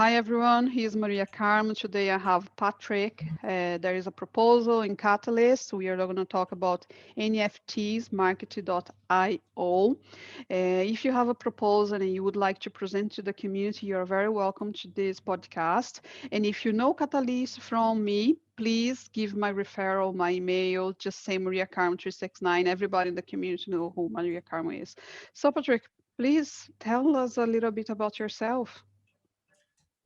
Hi everyone, here's Maria Carmo. Today I have Patrick. There is a proposal in Catalyst. We are going to talk about NFTs, market.io. If you have a proposal and you would like to present to the community, you're very welcome to this podcast. And if you know Catalyst from me, please give my referral, my email, just say Maria Carmo 369. Everybody in the community know who Maria Carmo is. So Patrick, please tell us a little bit about yourself.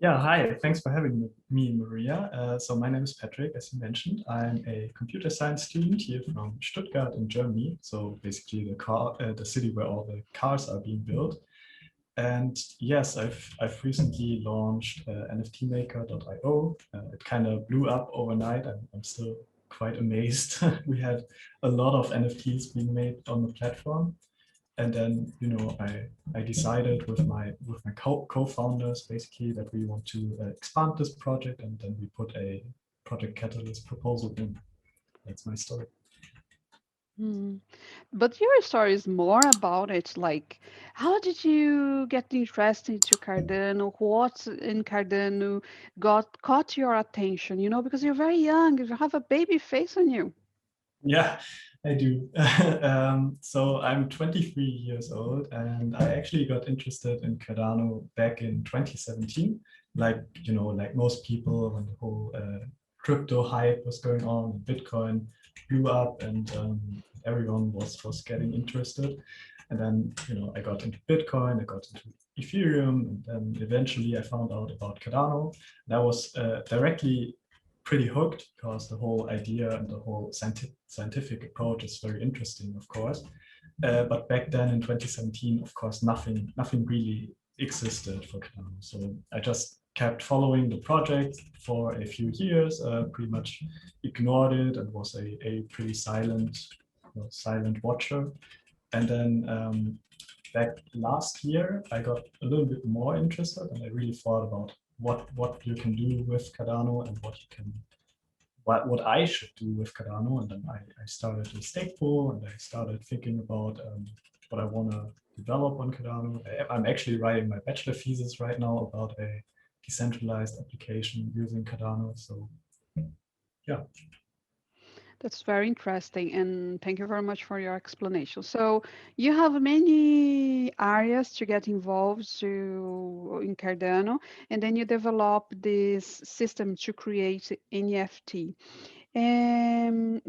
Yeah, hi. Thanks for having me, Maria. So my name is Patrick, as you mentioned. I'm a computer science student here from Stuttgart in Germany. So basically the city where all the cars are being built. And yes, I've recently launched NFTmaker.io. It kind of blew up overnight. I'm still quite amazed. We had a lot of NFTs being made on the platform. And then, I decided with my co-founders basically that we want to expand this project, and then we put a project catalyst proposal in. That's my story. But your story is more about it. Like, how did you get interested into Cardano? What in Cardano caught your attention? Because you're very young, you have a baby face on you. Yeah, I do. So I'm 23 years old, and I actually got interested in Cardano back in 2017. Like most people, when the whole crypto hype was going on, Bitcoin blew up, and everyone was getting interested. And then, I got into Bitcoin, I got into Ethereum, and then eventually I found out about Cardano. That was directly pretty hooked because the whole idea and the whole scientific approach is very interesting, of course. But back then in 2017, of course, nothing really existed for Cardano. So I just kept following the project for a few years, pretty much ignored it and was a pretty silent watcher. And then back last year, I got a little bit more interested, and I really thought about what you can do with Cardano and what I should do with Cardano. And then I started a stake pool, and I started thinking about what I want to develop on Cardano. I'm actually writing my bachelor thesis right now about a decentralized application using Cardano. So yeah. That's very interesting, and thank you very much for your explanation. So you have many areas to get involved in Cardano, and then you develop this system to create NFT.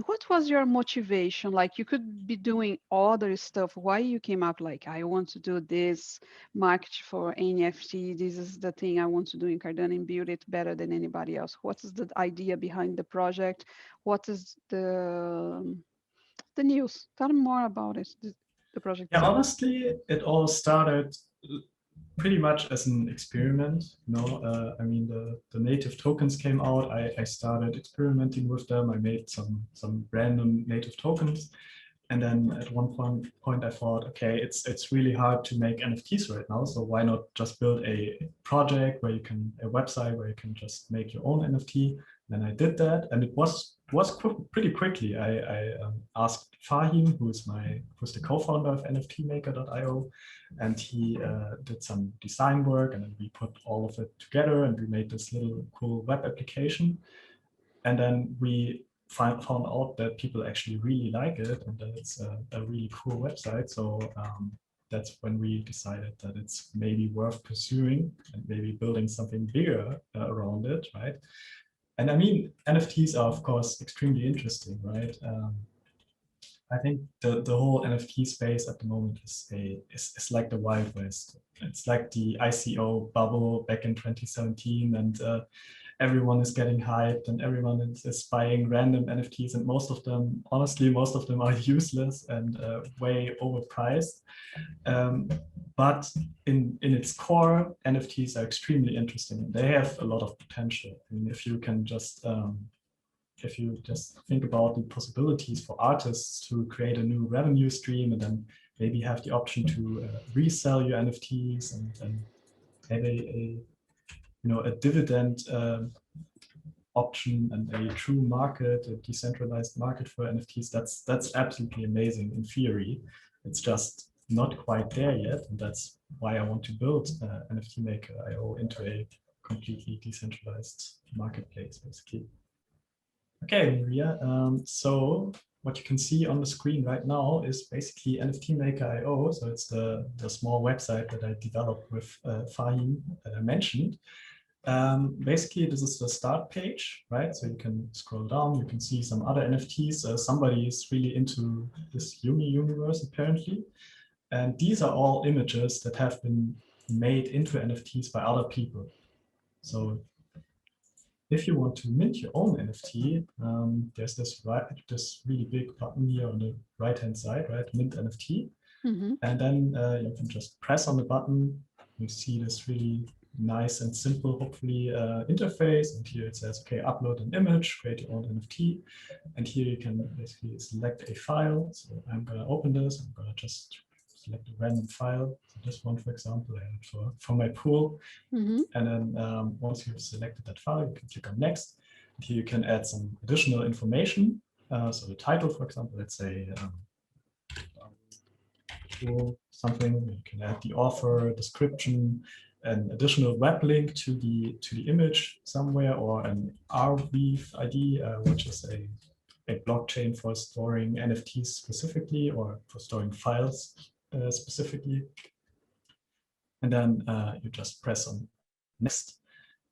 What was your motivation? Like, you could be doing other stuff. Why you came up like, I want to do this market for NFT. This is the thing I want to do in Cardano and build it better than anybody else. What is the idea behind the project? What is the news? Tell me more about it, the project Yeah, itself. honestly, it all started pretty much as an experiment. I mean, the native tokens came out. I started experimenting with them. I made some random native tokens. And then at one point I thought, okay, it's really hard to make NFTs right now. So why not just build a project a website where you can just make your own NFT? Then I did that, and it was pretty quickly. I asked Fahim, who's the co-founder of NFTmaker.io, and he did some design work, and then we put all of it together, and we made this little cool web application. And then we found out that people actually really like it, and that it's a really cool website. So that's when we decided that it's maybe worth pursuing and maybe building something bigger around it, right? And I mean, NFTs are of course extremely interesting, right? I think the whole NFT space at the moment is like the Wild West. It's like the ICO bubble back in 2017, and everyone is getting hyped, and everyone is buying random NFTs, and honestly, most of them are useless and way overpriced. But in its core, NFTs are extremely interesting. They have a lot of potential. I mean, if you just think about the possibilities for artists to create a new revenue stream, and then maybe have the option to resell your NFTs and have a dividend option and a true market, a decentralized market for NFTs. That's absolutely amazing in theory. It's just not quite there yet, and that's why I want to build NFT Maker.io into a completely decentralized marketplace, basically. Okay, Maria. So what you can see on the screen right now is basically NFT Maker.io. So it's the small website that I developed with Fahim that I mentioned. Basically, this is the start page, right? So you can scroll down, you can see some other NFTs. Somebody is really into this universe, apparently. And these are all images that have been made into NFTs by other people. So if you want to mint your own NFT, there's this really big button here on the right-hand side, right? Mint NFT. Mm-hmm. And then you can just press on the button. You see this really nice and simple, hopefully, interface. And here it says, okay, upload an image, create your own NFT. And here you can basically select a file. So I'm going to open this. I'm going to just select a random file. So this one, for example, for my pool. Mm-hmm. And then once you've selected that file, you can click on next. And here you can add some additional information. So the title, for example, let's say something. You can add the author, description, an additional web link to the image somewhere, or an Arweave ID, which is a blockchain for storing NFTs specifically, or for storing files specifically. And then you just press on next.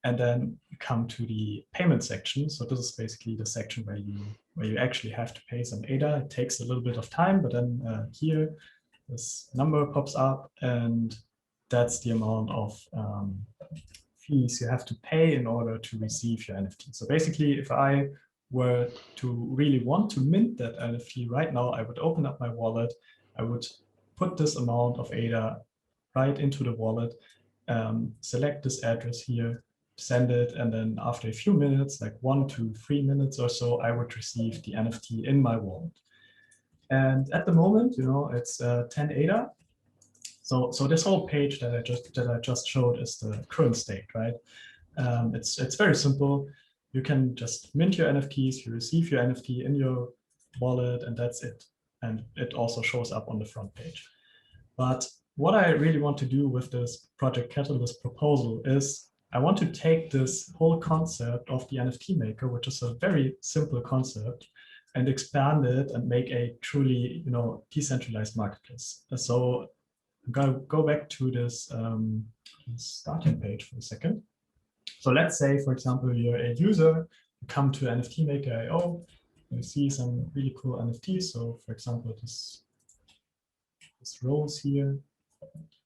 And then you come to the payment section. So this is basically the section where you actually have to pay some ADA. It takes a little bit of time, but then here this number pops up, and that's the amount of fees you have to pay in order to receive your NFT. So basically, if I were to really want to mint that NFT right now, I would open up my wallet, I would put this amount of ADA right into the wallet, select this address here, send it, and then after a few minutes, like 1 to 3 minutes or so, I would receive the NFT in my wallet. And at the moment, it's 10 ADA. So this whole page that I just showed is the current state, right? It's very simple. You can just mint your NFTs, you receive your NFT in your wallet, and that's it. And it also shows up on the front page. But what I really want to do with this Project Catalyst proposal is I want to take this whole concept of the NFT maker, which is a very simple concept, and expand it and make a truly, decentralized marketplace. So I'm going to go back to this starting page for a second. So let's say, for example, you're a user, you come to NFT Maker.io, you see some really cool NFTs. So for example, this rose here,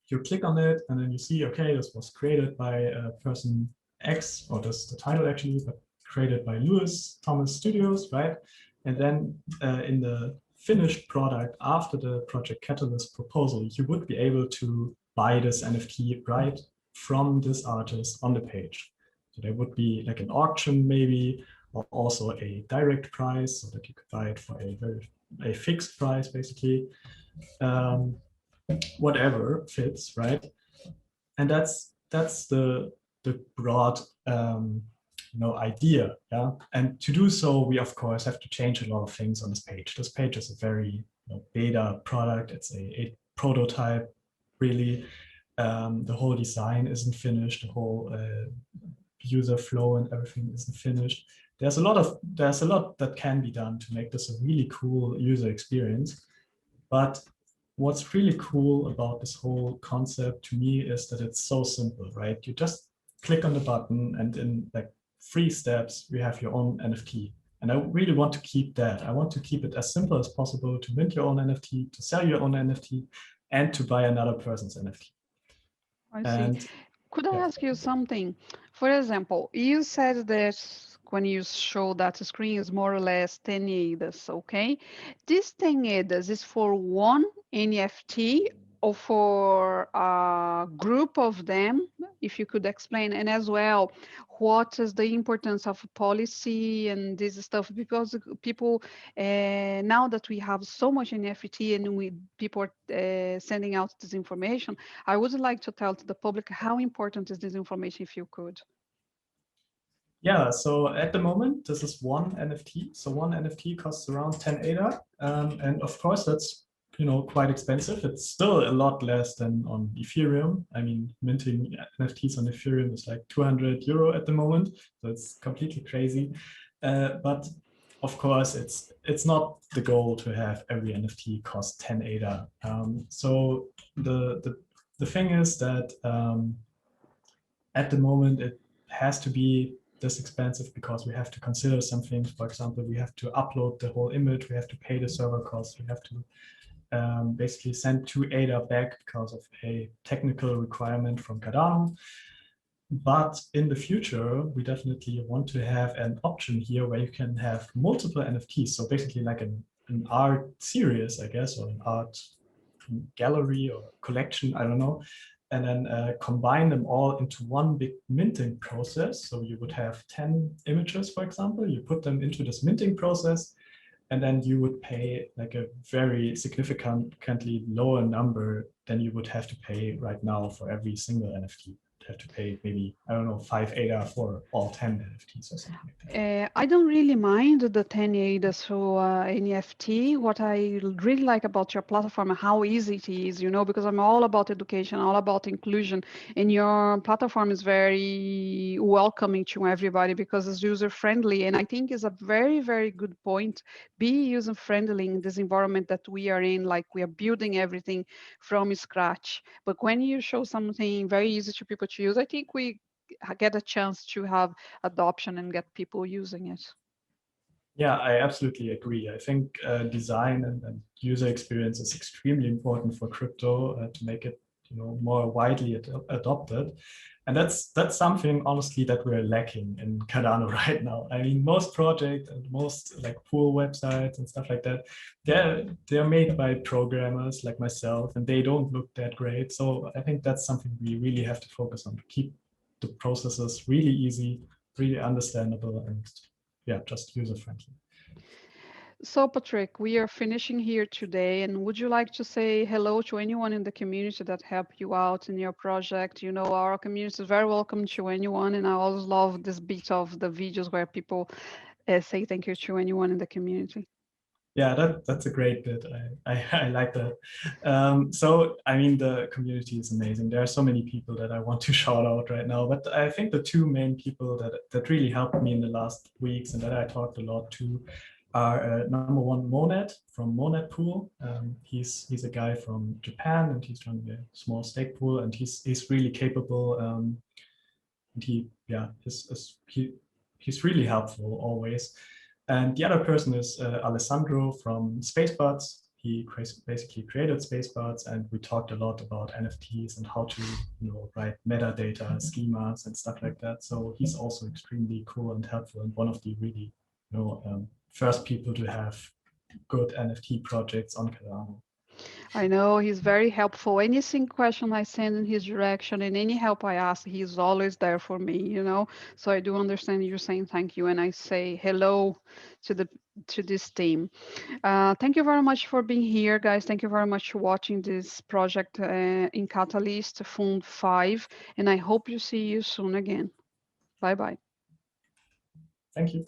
you click on it and then you see, okay, this was created by person X, or this the title actually, but created by Lewis Thomas Studios, right? And then in the finished product after the Project Catalyst proposal, you would be able to buy this NFT right from this artist on the page. So there would be like an auction maybe, or also a direct price, so that you could buy it for a fixed price basically. Whatever fits, right? And that's the broad idea, yeah. And to do so, we of course have to change a lot of things on this page. This page is a very beta product. It's a prototype, really. The whole design isn't finished. The whole user flow and everything isn't finished. There's a lot that can be done to make this a really cool user experience. But what's really cool about this whole concept to me is that it's so simple, right? You just click on the button and in like 3 steps, you have your own NFT. And I really want to keep that. I want to keep it as simple as possible to mint your own NFT, to sell your own NFT, and to buy another person's NFT. I see. Could I ask you something? For example, you said that when you show that screen is more or less 10 ADAs, okay? This 10 ADAs is for one NFT or for a group of them, if you could explain, and as well, what is the importance of policy and this stuff? Because people, now that we have so much NFT and people are sending out this information, I would like to tell to the public how important is this information, if you could. Yeah, so at the moment, this is one NFT. So one NFT costs around 10 ADA. And of course, that's quite expensive. It's still a lot less than on Ethereum. I mean, minting NFTs on Ethereum is like 200 euro at the moment, so it's completely crazy. But of course, it's not the goal to have every NFT cost 10 ADA. So the thing is that at the moment it has to be this expensive because we have to consider some things. For example, we have to upload the whole image, we have to pay the server costs, we have to basically send 2 ADA back because of a technical requirement from Cardano. But in the future, we definitely want to have an option here where you can have multiple NFTs. So basically like an art series, I guess, or an art gallery or collection, I don't know, and then combine them all into one big minting process. So you would have 10 images, for example, you put them into this minting process, and then you would pay like a very significantly lower number than you would have to pay right now for every single NFT. Have to pay maybe, I don't know, 5 ADA for all 10 NFTs or something like that. I don't really mind the 10 ADAs for NFT. What I really like about your platform, how easy it is, because I'm all about education, all about inclusion, and your platform is very welcoming to everybody because it's user-friendly, and I think is a very, very good point. Be user-friendly in this environment that we are in, like we are building everything from scratch. But when you show something very easy to people to use, I think we get a chance to have adoption and get people using it. Yeah, I absolutely agree. I think design and user experience is extremely important for crypto to make it more widely adopted. And that's something honestly that we're lacking in Cardano right now. I mean, most projects and most like pool websites and stuff like that, they're made by programmers like myself, and they don't look that great. So I think that's something we really have to focus on, to keep the processes really easy, really understandable, and yeah, just user-friendly. So Patrick, we are finishing here today, and would you like to say hello to anyone in the community that helped you out in your project? Our community is very welcome to anyone, and I always love this bit of the videos where people say thank you to anyone in the community. Yeah, that's a great bit. I like that. So, I mean, the community is amazing. There are so many people that I want to shout out right now, but I think the two main people that really helped me in the last weeks and that I talked a lot to are number one, Monad from Monad Pool. He's a guy from Japan, and he's running a small stake pool, and he's really capable. And he's really helpful always. And the other person is Alessandro from Spacebuds. He basically created Spacebuds, and we talked a lot about NFTs and how to write metadata schemas and stuff like that. So he's also extremely cool and helpful, and one of the really first people to have good NFT projects on Cardano. I know he's very helpful. Any single question I send in his direction and any help I ask, he's always there for me, So I do understand you saying thank you, and I say hello to this team. Thank you very much for being here, guys. Thank you very much for watching this project in Catalyst Fund 5, and I hope you see you soon again. Bye-bye. Thank you.